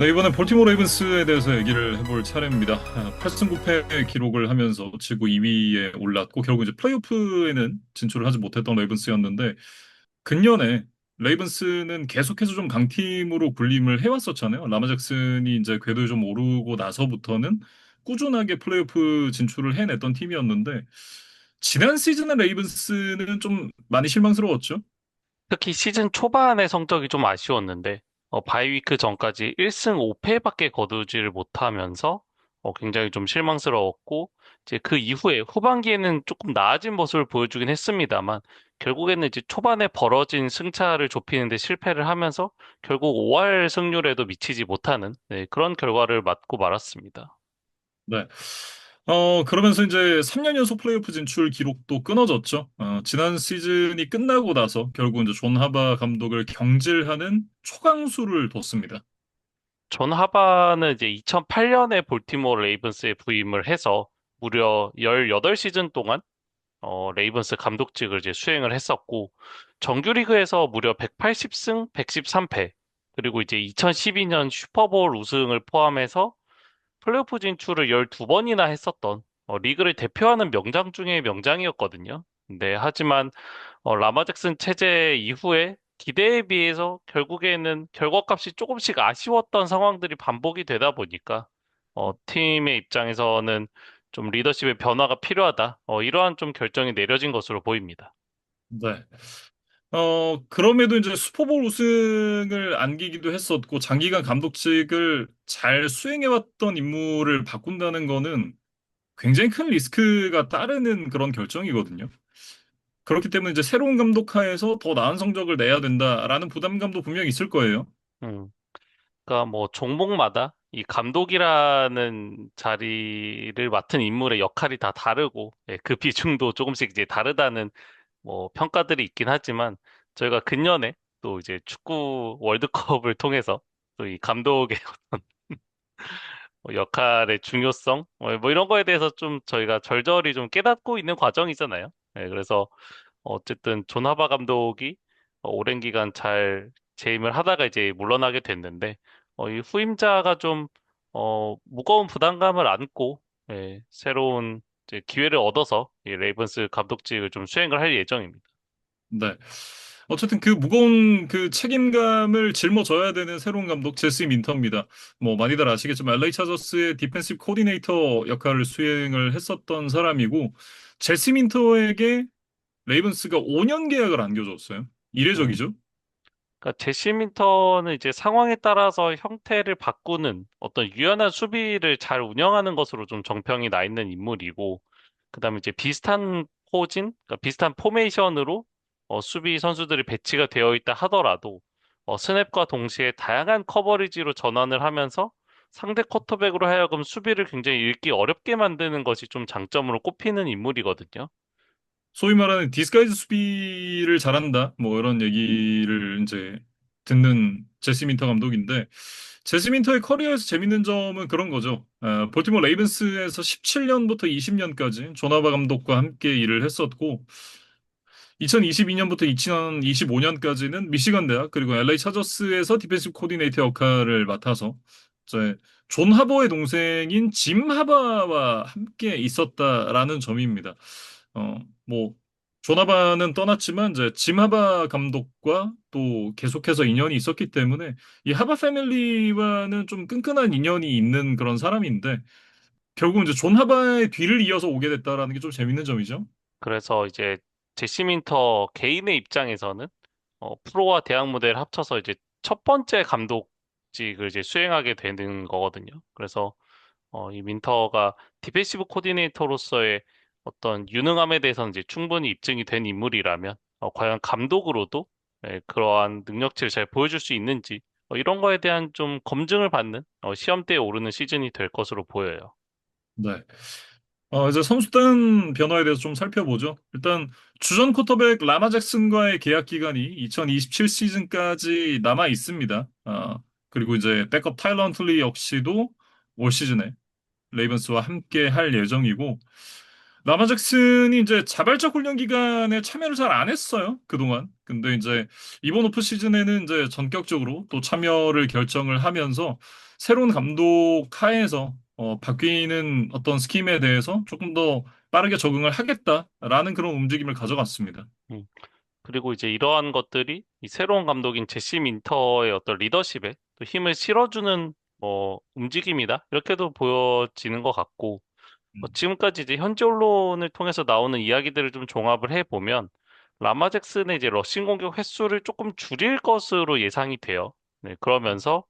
네, 이번에 볼티모어 레이븐스에 대해서 얘기를 해볼 차례입니다. 8승 9패 기록을 하면서 지구 2위에 올랐고 결국 이제 플레이오프에는 진출을 하지 못했던 레이븐스였는데 근년에 레이븐스는 계속해서 좀 강팀으로 군림을 해왔었잖아요. 라마 잭슨이 이제 궤도에 좀 오르고 나서부터는 꾸준하게 플레이오프 진출을 해냈던 팀이었는데 지난 시즌의 레이븐스는 좀 많이 실망스러웠죠. 특히 시즌 초반의 성적이 좀 아쉬웠는데, 바이위크 전까지 1승 5패밖에 거두지를 못하면서, 굉장히 좀 실망스러웠고, 이제 그 이후에 후반기에는 조금 나아진 모습을 보여주긴 했습니다만, 결국에는 이제 초반에 벌어진 승차를 좁히는데 실패를 하면서, 결국 5할 승률에도 미치지 못하는, 네, 그런 결과를 맞고 말았습니다. 네. 그러면서 이제 3년 연속 플레이오프 진출 기록도 끊어졌죠. 지난 시즌이 끝나고 나서 결국 이제 존 하바 감독을 경질하는 초강수를 뒀습니다. 존 하바는 이제 2008년에 볼티모어 레이븐스에 부임을 해서 무려 18시즌 동안 레이븐스 감독직을 이제 수행을 했었고, 정규리그에서 무려 180승 113패, 그리고 이제 2012년 슈퍼볼 우승을 포함해서 플레이오프 진출을 12번이나 했었던 리그를 대표하는 명장 중에 명장이었거든요. 네, 하지만 라마 잭슨 체제 이후에 기대에 비해서 결국에는 결과값이 조금씩 아쉬웠던 상황들이 반복이 되다 보니까 팀의 입장에서는 좀 리더십의 변화가 필요하다. 이러한 좀 결정이 내려진 것으로 보입니다. 네. 그럼에도 이제 슈퍼볼 우승을 안기기도 했었고 장기간 감독직을 잘 수행해왔던 인물을 바꾼다는 거는 굉장히 큰 리스크가 따르는 그런 결정이거든요. 그렇기 때문에 이제 새로운 감독 하에서 더 나은 성적을 내야 된다라는 부담감도 분명히 있을 거예요. 음, 그러니까 뭐 종목마다 이 감독이라는 자리를 맡은 인물의 역할이 다 다르고 예, 그 비중도 조금씩 이제 다르다는 뭐 평가들이 있긴 하지만 저희가 근년에 또 이제 축구 월드컵을 통해서 또 이 감독의 역할의 중요성 뭐 이런 거에 대해서 좀 저희가 절절히 좀 깨닫고 있는 과정이잖아요. 네, 그래서 어쨌든 존 하바 감독이 오랜 기간 잘 재임을 하다가 이제 물러나게 됐는데 이 후임자가 좀 무거운 부담감을 안고 예, 새로운 이제 기회를 얻어서 이 레이븐스 감독직을 좀 수행을 할 예정입니다. 네. 어쨌든 그 무거운 그 책임감을 짊어져야 되는 새로운 감독 제시 민터입니다. 뭐 많이들 아시겠지만 LA 차저스의 디펜시브 코디네이터 역할을 수행을 했었던 사람이고 제시 민터에게 레이븐스가 5년 계약을 안겨줬어요. 음. 이례적이죠? 그러니까 제시 민턴은 이제 상황에 따라서 형태를 바꾸는 어떤 유연한 수비를 잘 운영하는 것으로 좀 정평이 나 있는 인물이고, 그다음에 이제 비슷한 포진, 그러니까 비슷한 포메이션으로 수비 선수들이 배치가 되어 있다 하더라도 스냅과 동시에 다양한 커버리지로 전환을 하면서 상대 쿼터백으로 하여금 수비를 굉장히 읽기 어렵게 만드는 것이 좀 장점으로 꼽히는 인물이거든요. 소위 말하는 디스가이즈 수비를 잘한다. 뭐 이런 얘기를 이제 듣는 제시 민터 감독인데 제시 민터의 커리어에서 재밌는 점은 그런 거죠. 볼티모어 레이븐스에서 17년부터 20년까지 조나바 감독과 함께 일을 했었고 2022년부터 2025년까지는 미시간 대학 그리고 LA 차저스에서 디펜시브 코디네이터 역할을 맡아서 이제 존 하버의 동생인 짐 하바와 함께 있었다라는 점입니다. 뭐, 존 하바는 떠났지만 이제 짐 하바 감독과 또 계속해서 인연이 있었기 때문에 이 하바 패밀리와는 좀 끈끈한 인연이 있는 그런 사람인데 결국 이제 존 하바의 뒤를 이어서 오게 됐다라는 게 좀 재밌는 점이죠. 그래서 이제 제시 민터 개인의 입장에서는 프로와 대학 무대를 합쳐서 이제 첫 번째 감독직을 이제 수행하게 되는 거거든요. 그래서 이 민터가 디펜시브 코디네이터로서의 어떤 유능함에 대해서는 이제 충분히 입증이 된 인물이라면 과연 감독으로도 그러한 능력치를 잘 보여줄 수 있는지 이런 거에 대한 좀 검증을 받는 시험대에 오르는 시즌이 될 것으로 보여요. 네. 이제 선수단 변화에 대해서 좀 살펴보죠. 일단 주전 쿼터백 라마 잭슨과의 계약 기간이 2027 시즌까지 남아 있습니다. 그리고 이제 백업 타일러 헌틀리 역시도 올 시즌에 레이븐스와 함께 할 예정이고 라마 잭슨이 이제 자발적 훈련 기간에 참여를 잘 안 했어요, 그동안. 근데 이제 이번 오프 시즌에는 이제 전격적으로 또 참여를 결정을 하면서 새로운 감독 하에서 바뀌는 어떤 스킴에 대해서 조금 더 빠르게 적응을 하겠다라는 그런 움직임을 가져갔습니다. 음. 그리고 이제 이러한 것들이 이 새로운 감독인 제시 민터의 어떤 리더십에 또 힘을 실어주는 움직임이다. 이렇게도 보여지는 것 같고, 음, 지금까지 이제 현지 언론을 통해서 나오는 이야기들을 좀 종합을 해보면, 라마 잭슨의 이제 러싱 공격 횟수를 조금 줄일 것으로 예상이 돼요. 네, 그러면서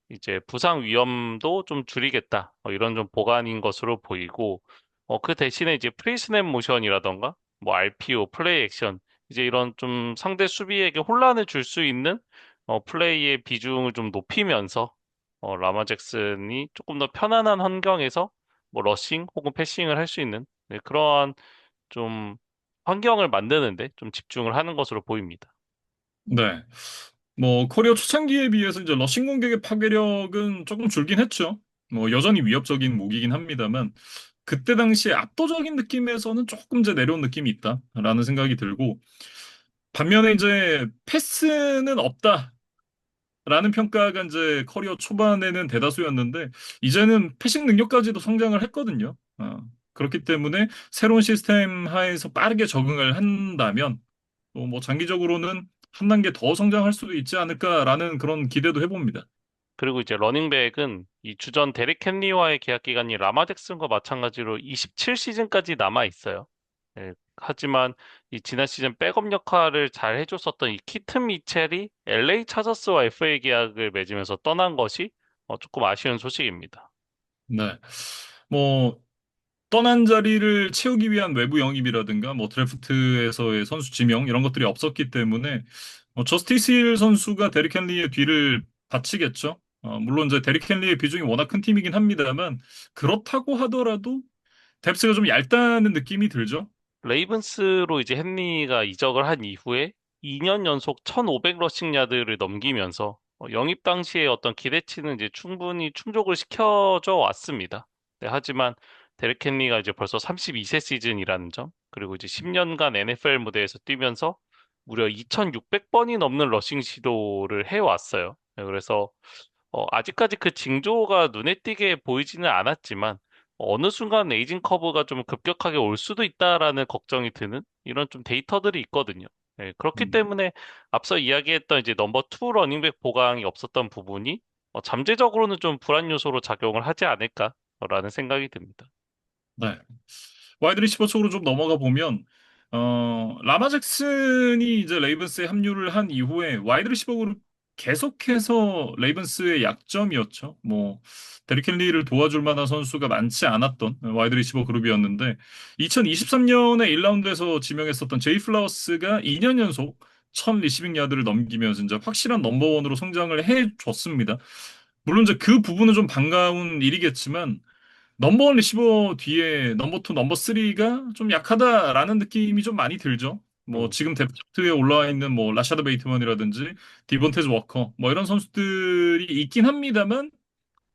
이제 부상 위험도 좀 줄이겠다. 이런 좀 보관인 것으로 보이고, 그 대신에 이제 프리스냅 모션이라던가, 뭐 RPO, 플레이 액션, 이제 이런 좀 상대 수비에게 혼란을 줄 수 있는 플레이의 비중을 좀 높이면서 라마 잭슨이 조금 더 편안한 환경에서 뭐 러싱 혹은 패싱을 할 수 있는 네, 그러한 좀 환경을 만드는데 좀 집중을 하는 것으로 보입니다. 네. 뭐 커리어 초창기에 비해서 이제 러싱 공격의 파괴력은 조금 줄긴 했죠. 뭐 여전히 위협적인 무기긴 합니다만 그때 당시에 압도적인 느낌에서는 조금 이제 내려온 느낌이 있다라는 생각이 들고 반면에 이제 패스는 없다라는 평가가 이제 커리어 초반에는 대다수였는데 이제는 패싱 능력까지도 성장을 했거든요. 그렇기 때문에 새로운 시스템 하에서 빠르게 적응을 한다면 또 뭐 장기적으로는 한 단계 더 성장할 수도 있지 않을까라는 그런 기대도 해봅니다. 그리고 이제 러닝백은 이 주전 데릭 헨리와의 계약 기간이 라마 잭슨과 마찬가지로 27시즌까지 남아 있어요. 예, 하지만 이 지난 시즌 백업 역할을 잘 해줬었던 이 키튼 미첼이 LA 차저스와 FA 계약을 맺으면서 떠난 것이 조금 아쉬운 소식입니다. 네. 뭐 떠난 자리를 채우기 위한 외부 영입이라든가 뭐 드래프트에서의 선수 지명 이런 것들이 없었기 때문에 저스티스 힐 선수가 데릭 헨리의 뒤를 바치겠죠. 물론 이제 데릭 헨리의 비중이 워낙 큰 팀이긴 합니다만 그렇다고 하더라도 뎁스가 좀 얇다는 느낌이 들죠. 레이븐스로 이제 헨리가 이적을 한 이후에 2년 연속 1,500 러싱 야드를 넘기면서 영입 당시에 어떤 기대치는 이제 충분히 충족을 시켜줘 왔습니다. 네, 하지만 데릭 헨리가 이제 벌써 32세 시즌이라는 점, 그리고 이제 10년간 NFL 무대에서 뛰면서 무려 2,600번이 넘는 러싱 시도를 해왔어요. 네, 그래서 아직까지 그 징조가 눈에 띄게 보이지는 않았지만 어느 순간 에이징 커브가 좀 급격하게 올 수도 있다라는 걱정이 드는 이런 좀 데이터들이 있거든요. 네, 그렇기 음, 때문에 앞서 이야기했던 이제 넘버 투 러닝백 보강이 없었던 부분이 잠재적으로는 좀 불안 요소로 작용을 하지 않을까라는 생각이 듭니다. 네. 와이드 리시버 쪽으로 좀 넘어가 보면 라마 잭슨이 이제 레이븐스에 합류를 한 이후에 와이드 리시버 그룹 계속해서 레이븐스의 약점이었죠. 뭐 데릭 헨리를 도와줄 만한 선수가 많지 않았던 와이드 리시버 그룹이었는데 2023년에 1라운드에서 지명했었던 제이 플라워스가 2년 연속 1000 리시빙 야드를 넘기면서 이제 확실한 넘버원으로 성장을 해줬습니다. 물론 이제 그 부분은 좀 반가운 일이겠지만 넘버원 리시버 뒤에 넘버 투, 넘버 쓰리가 좀 약하다라는 느낌이 좀 많이 들죠. 뭐 음, 지금 데프트에 올라와 있는 뭐 라샤드 베이트먼이라든지 디본테즈 워커 뭐 이런 선수들이 있긴 합니다만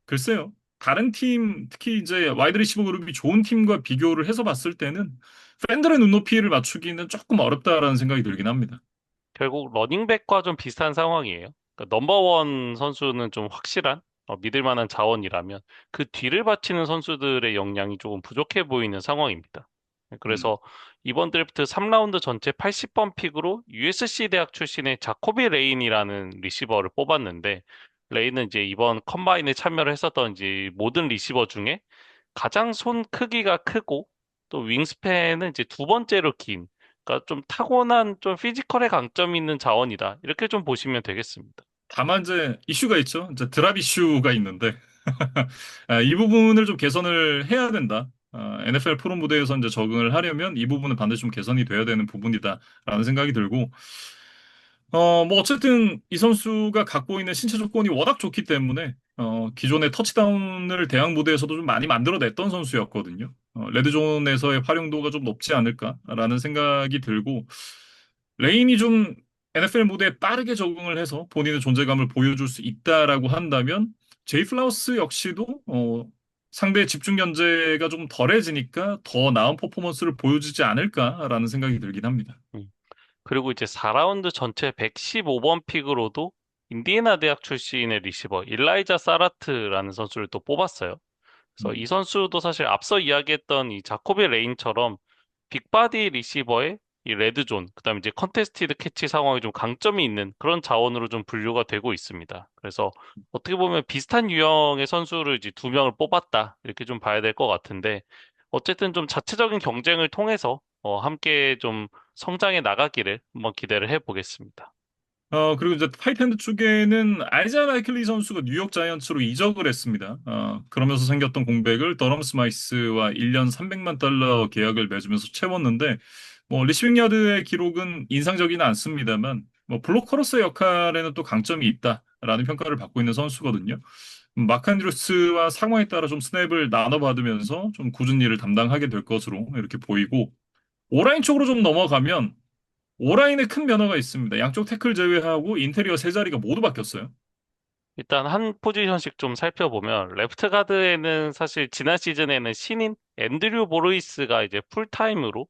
글쎄요. 다른 팀 특히 이제 와이드 리시버 그룹이 좋은 팀과 비교를 해서 봤을 때는 팬들의 눈높이를 맞추기는 조금 어렵다라는 생각이 들긴 합니다. 결국 러닝백과 좀 비슷한 상황이에요. 그러니까 넘버원 선수는 좀 확실한 믿을 만한 자원이라면 그 뒤를 바치는 선수들의 역량이 조금 부족해 보이는 상황입니다. 음. 그래서 이번 드래프트 3라운드 전체 80번 픽으로 USC 대학 출신의 자코비 레인이라는 리시버를 뽑았는데 레인은 이제 이번 컴바인에 참여를 했었던 이제 모든 리시버 중에 가장 손 크기가 크고 또 윙스팬은 이제 두 번째로 긴 그러니까 좀 타고난 좀 피지컬의 강점이 있는 자원이다. 이렇게 좀 보시면 되겠습니다. 다만 이제 이슈가 있죠. 이제 드랍 이슈가 있는데 이 부분을 좀 개선을 해야 된다. NFL 프로 무대에서 이제 적응을 하려면 이 부분은 반드시 좀 개선이 돼야 되는 부분이다라는 생각이 들고, 뭐 어쨌든 이 선수가 갖고 있는 신체 조건이 워낙 좋기 때문에 기존의 터치다운을 대학 무대에서도 좀 많이 만들어냈던 선수였거든요. 레드존에서의 활용도가 좀 높지 않을까라는 생각이 들고, 레인이 좀 NFL 무대에 빠르게 적응을 해서 본인의 존재감을 보여줄 수 있다라고 한다면 제이 플라우스 역시도 상대의 집중 견제가 좀 덜해지니까 더 나은 퍼포먼스를 보여주지 않을까라는 생각이 들긴 합니다. 음. 그리고 이제 4라운드 전체 115번 픽으로도 인디애나 대학 출신의 리시버 일라이자 사라트라는 선수를 또 뽑았어요. 그래서 이 음. 선수도 사실 앞서 이야기했던 이 자코비 레인처럼 빅바디 리시버의 이 레드존, 그다음에 이제 컨테스티드 캐치 상황이 좀 강점이 있는 그런 자원으로 좀 분류가 되고 있습니다. 그래서 어떻게 보면 비슷한 유형의 선수를 이제 두 명을 뽑았다 이렇게 좀 봐야 될 것 같은데 어쨌든 좀 자체적인 경쟁을 통해서 함께 좀 성장해 나가기를 한번 기대를 해보겠습니다. 그리고 이제 타이탄드 쪽에는 아이자 라이클리 선수가 뉴욕 자이언츠로 이적을 했습니다. 그러면서 생겼던 공백을 더럼 스마이스와 1년 300만 달러 계약을 맺으면서 채웠는데, 뭐, 리시빙 야드의 기록은 인상적이는 않습니다만, 뭐, 블로커로서의 역할에는 또 강점이 있다라는 평가를 받고 있는 선수거든요. 마크 안드루스와 상황에 따라 좀 스냅을 나눠받으면서 좀 굳은 일을 담당하게 될 것으로 이렇게 보이고, 오라인 쪽으로 좀 넘어가면, 오라인에 큰 변화가 있습니다. 양쪽 태클 제외하고 인테리어 세 자리가 모두 바뀌었어요. 일단 한 포지션씩 좀 살펴보면 레프트 가드에는 사실 지난 시즌에는 신인 앤드류 보르이스가 이제 풀타임으로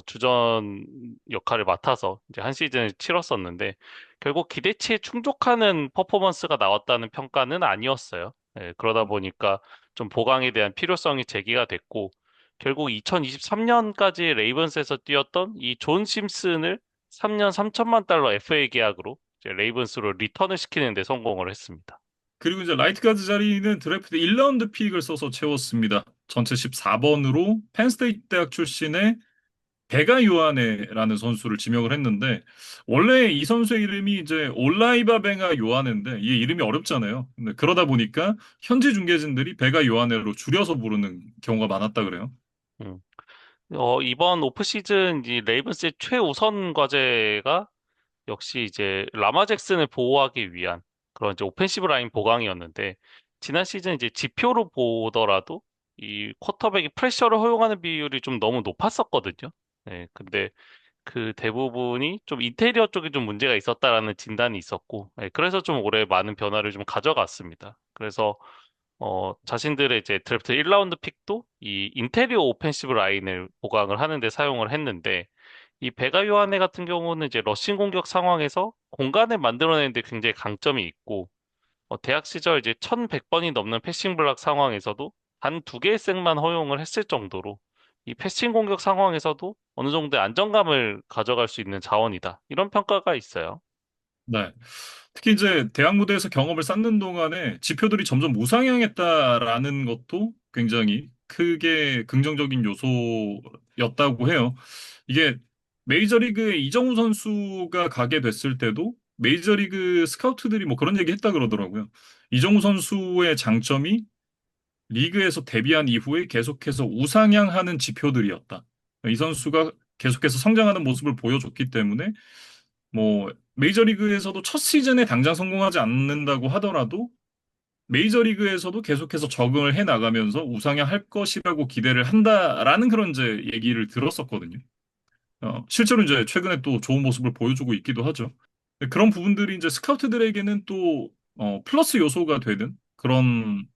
주전 역할을 맡아서 이제 한 시즌을 치렀었는데 결국 기대치에 충족하는 퍼포먼스가 나왔다는 평가는 아니었어요. 예, 그러다 보니까 좀 보강에 대한 필요성이 제기가 됐고 결국 2023년까지 레이븐스에서 뛰었던 이 존 심슨을 3년 3천만 달러 FA 계약으로 이제 레이븐스로 리턴을 시키는 데 성공을 했습니다. 그리고 이제 라이트 가드 자리는 드래프트 1라운드 픽을 써서 채웠습니다. 전체 14번으로 펜스테이트 대학 출신의 베가 요하네라는 선수를 지명을 했는데 원래 이 선수의 이름이 이제 올라이바 베가 요하네인데 이 이름이 어렵잖아요. 근데 그러다 보니까 현지 중계진들이 베가 요하네로 줄여서 부르는 경우가 많았다 그래요. 음. 이번 오프시즌 이 레이븐스의 최우선 과제가 역시 이제 라마 잭슨을 보호하기 위한 그런 이제 오펜시브 라인 보강이었는데 지난 시즌 이제 지표로 보더라도 이 쿼터백이 프레셔를 허용하는 비율이 좀 너무 높았었거든요. 네, 근데 그 대부분이 좀 인테리어 쪽에 좀 문제가 있었다라는 진단이 있었고, 네, 그래서 좀 올해 많은 변화를 좀 가져갔습니다. 그래서 자신들의 이제 드래프트 1라운드 픽도 이 인테리어 오펜시브 라인을 보강을 하는데 사용을 했는데, 이 베가 요하네 같은 경우는 이제 러싱 공격 상황에서 공간을 만들어내는데 굉장히 강점이 있고, 대학 시절 이제 1100번이 넘는 패싱 블락 상황에서도 단 두 개의 색만 허용을 했을 정도로 이 패싱 공격 상황에서도 어느 정도의 안정감을 가져갈 수 있는 자원이다. 이런 평가가 있어요. 네. 특히 이제 대학 무대에서 경험을 쌓는 동안에 지표들이 점점 우상향했다라는 것도 굉장히 크게 긍정적인 요소였다고 해요. 이게 메이저리그에 이정우 선수가 가게 됐을 때도 메이저리그 스카우트들이 뭐 그런 얘기 했다 그러더라고요. 이정우 선수의 장점이 리그에서 데뷔한 이후에 계속해서 우상향하는 지표들이었다. 이 선수가 계속해서 성장하는 모습을 보여줬기 때문에 뭐 메이저리그에서도 첫 시즌에 당장 성공하지 않는다고 하더라도 메이저리그에서도 계속해서 적응을 해 나가면서 우상향할 것이라고 기대를 한다라는 그런 이제 얘기를 들었었거든요. 실제로 이제 최근에 또 좋은 모습을 보여주고 있기도 하죠. 그런 부분들이 이제 스카우트들에게는 또 플러스 요소가 되는 그런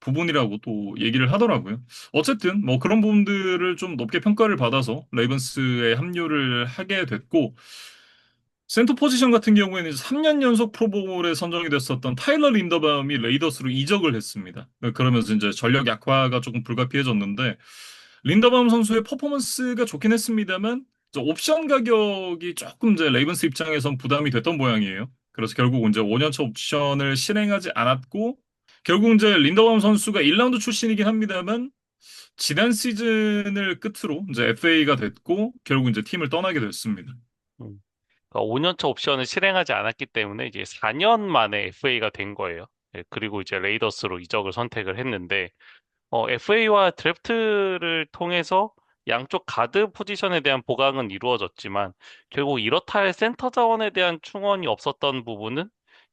부분이라고 또 얘기를 하더라고요. 어쨌든 뭐 그런 부분들을 좀 높게 평가를 받아서 레이븐스에 합류를 하게 됐고 센터 포지션 같은 경우에는 3년 연속 프로볼에 선정이 됐었던 타일러 린더바움이 레이더스로 이적을 했습니다. 그러면서 이제 전력 약화가 조금 불가피해졌는데 린더바움 선수의 퍼포먼스가 좋긴 했습니다만 저 옵션 가격이 조금 이제 레이븐스 입장에선 부담이 됐던 모양이에요. 그래서 결국 이제 5년차 옵션을 실행하지 않았고 결국 이제 린더바움 선수가 1라운드 출신이긴 합니다만 지난 시즌을 끝으로 이제 FA가 됐고 결국 이제 팀을 떠나게 됐습니다. 음. 그러니까 5년차 옵션을 실행하지 않았기 때문에 이제 4년 만에 FA가 된 거예요. 예, 그리고 이제 레이더스로 이적을 선택을 했는데 FA와 드래프트를 통해서 양쪽 가드 포지션에 대한 보강은 이루어졌지만 결국 이렇다 할 센터 자원에 대한 충원이 없었던 부분은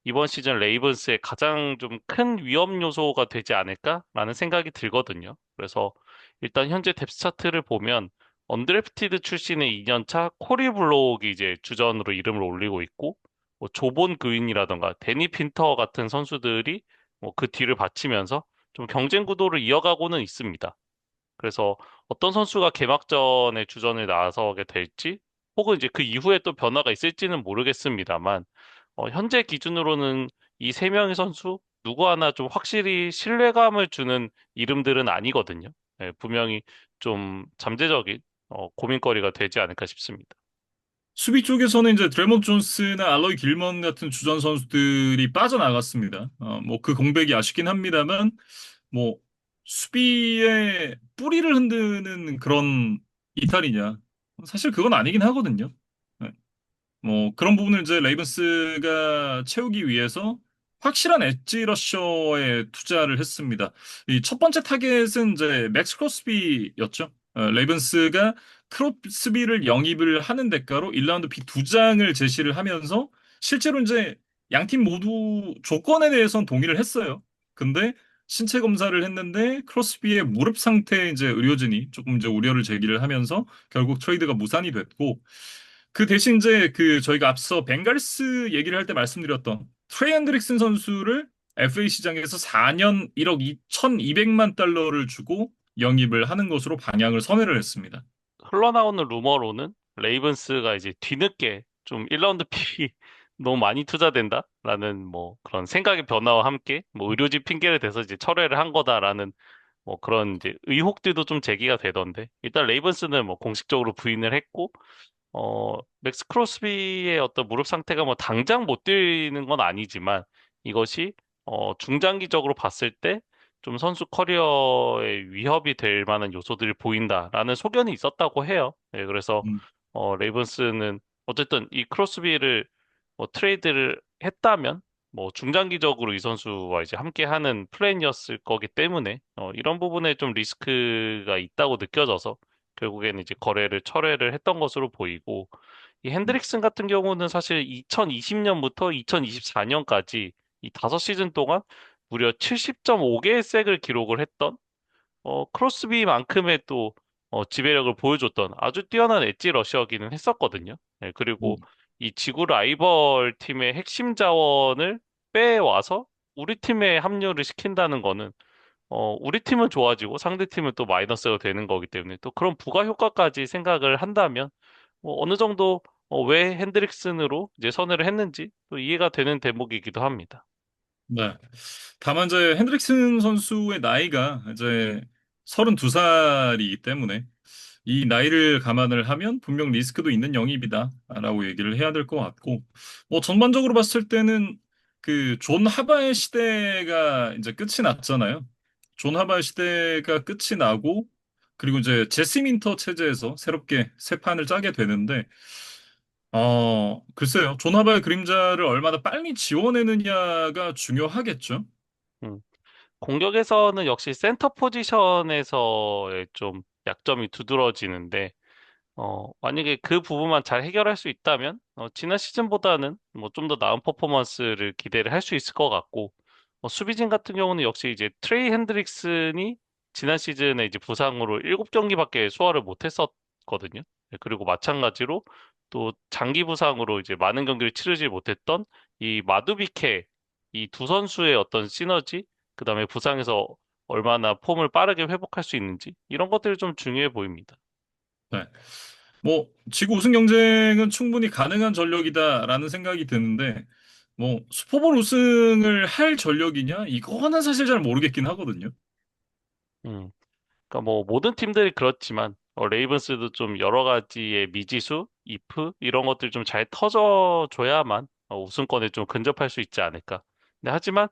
이번 시즌 레이븐스의 가장 좀 큰 위험 요소가 되지 않을까라는 생각이 들거든요. 그래서 일단 현재 뎁스 차트를 보면 언드래프티드 출신의 2년차 코리 블록이 이제 주전으로 이름을 올리고 있고 뭐 조본 그윈이라던가 데니 핀터 같은 선수들이 뭐 그 뒤를 받치면서 좀 경쟁 구도를 이어가고는 있습니다. 그래서 어떤 선수가 개막전에 주전을 나서게 될지, 혹은 이제 그 이후에 또 변화가 있을지는 모르겠습니다만, 현재 기준으로는 이 세 명의 선수 누구 하나 좀 확실히 신뢰감을 주는 이름들은 아니거든요. 예, 분명히 좀 잠재적인 고민거리가 되지 않을까 싶습니다. 수비 쪽에서는 이제 드레몬드 존스나 알로이 길먼 같은 주전 선수들이 빠져나갔습니다. 뭐 그 공백이 아쉽긴 합니다만, 뭐 수비의 뿌리를 흔드는 그런 이탈이냐? 사실 그건 아니긴 하거든요. 네. 뭐 그런 부분을 이제 레이븐스가 채우기 위해서 확실한 엣지 러셔에 투자를 했습니다. 이 첫 번째 타겟은 이제 맥스 크로스비였죠. 레이븐스가 크로스비를 영입을 하는 대가로 1라운드 픽 두 장을 제시를 하면서 실제로 이제 양 팀 모두 조건에 대해서는 동의를 했어요. 근데 신체 검사를 했는데 크로스비의 무릎 상태에 이제 의료진이 조금 이제 우려를 제기를 하면서 결국 트레이드가 무산이 됐고, 그 대신 이제 그 저희가 앞서 벵갈스 얘기를 할 때 말씀드렸던 트레이 핸드릭슨 선수를 FA 시장에서 4년 1억 2,200만 달러를 주고 영입을 하는 것으로 방향을 선회를 했습니다. 흘러나오는 루머로는 레이븐스가 이제 뒤늦게 좀 1라운드 픽이 너무 많이 투자된다라는 뭐 그런 생각의 변화와 함께 뭐 의료진 핑계를 대서 이제 철회를 한 거다라는 뭐 그런 이제 의혹들도 좀 제기가 되던데, 일단 레이븐스는 뭐 공식적으로 부인을 했고, 맥스 크로스비의 어떤 무릎 상태가 뭐 당장 못 뛰는 건 아니지만 이것이 중장기적으로 봤을 때 좀 선수 커리어에 위협이 될 만한 요소들을 보인다라는 소견이 있었다고 해요. 예, 그래서 음, 레이븐스는 어쨌든 이 크로스비를 뭐 트레이드를 했다면 뭐 중장기적으로 이 선수와 이제 함께하는 플랜이었을 거기 때문에 이런 부분에 좀 리스크가 있다고 느껴져서 결국에는 이제 거래를 철회를 했던 것으로 보이고, 이 핸드릭슨 같은 경우는 사실 2020년부터 2024년까지 이 5시즌 동안 무려 70.5개의 색을 기록을 했던 크로스비만큼의 또 지배력을 보여줬던 아주 뛰어난 엣지 러시어기는 했었거든요. 네, 그리고 음, 이 지구 라이벌 팀의 핵심 자원을 빼와서 우리 팀에 합류를 시킨다는 거는 우리 팀은 좋아지고 상대 팀은 또 마이너스가 되는 거기 때문에 또 그런 부가 효과까지 생각을 한다면 어느 정도 왜 핸드릭슨으로 이제 선회를 했는지 또 이해가 되는 대목이기도 합니다. 네. 다만 이제 핸드릭슨 선수의 나이가 이제 32살이기 때문에 이 나이를 감안을 하면 분명 리스크도 있는 영입이다라고 얘기를 해야 될 것 같고, 뭐 전반적으로 봤을 때는 그 존 하바의 시대가 이제 끝이 났잖아요. 존 하바의 시대가 끝이 나고, 그리고 이제 제시 민터 체제에서 새롭게 새 판을 짜게 되는데, 글쎄요. 존 하바의 그림자를 얼마나 빨리 지워내느냐가 중요하겠죠. 음. 공격에서는 역시 센터 포지션에서의 좀 약점이 두드러지는데, 만약에 그 부분만 잘 해결할 수 있다면, 지난 시즌보다는 뭐 좀 더 나은 퍼포먼스를 기대를 할 수 있을 것 같고, 수비진 같은 경우는 역시 이제 트레이 핸드릭슨이 지난 시즌에 이제 부상으로 7경기밖에 소화를 못했었거든요. 네, 그리고 마찬가지로 또 장기 부상으로 이제 많은 경기를 치르지 못했던 이 마두비케, 이 두 선수의 어떤 시너지, 그다음에 부상에서 얼마나 폼을 빠르게 회복할 수 있는지, 이런 것들이 좀 중요해 보입니다. 네. 뭐 지구 우승 경쟁은 충분히 가능한 전력이다라는 생각이 드는데, 뭐 슈퍼볼 우승을 할 전력이냐? 이거는 사실 잘 모르겠긴 하거든요. 음. 그러니까 뭐 모든 팀들이 그렇지만 레이븐스도 좀 여러 가지의 미지수, 이프 이런 것들 좀 잘 터져줘야만 우승권에 좀 근접할 수 있지 않을까. 근데 하지만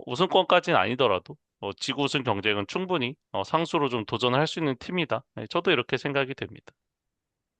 우승권까지는 아니더라도 지구 우승 경쟁은 충분히 상수로 좀 도전할 수 있는 팀이다. 네, 저도 이렇게 생각이 됩니다.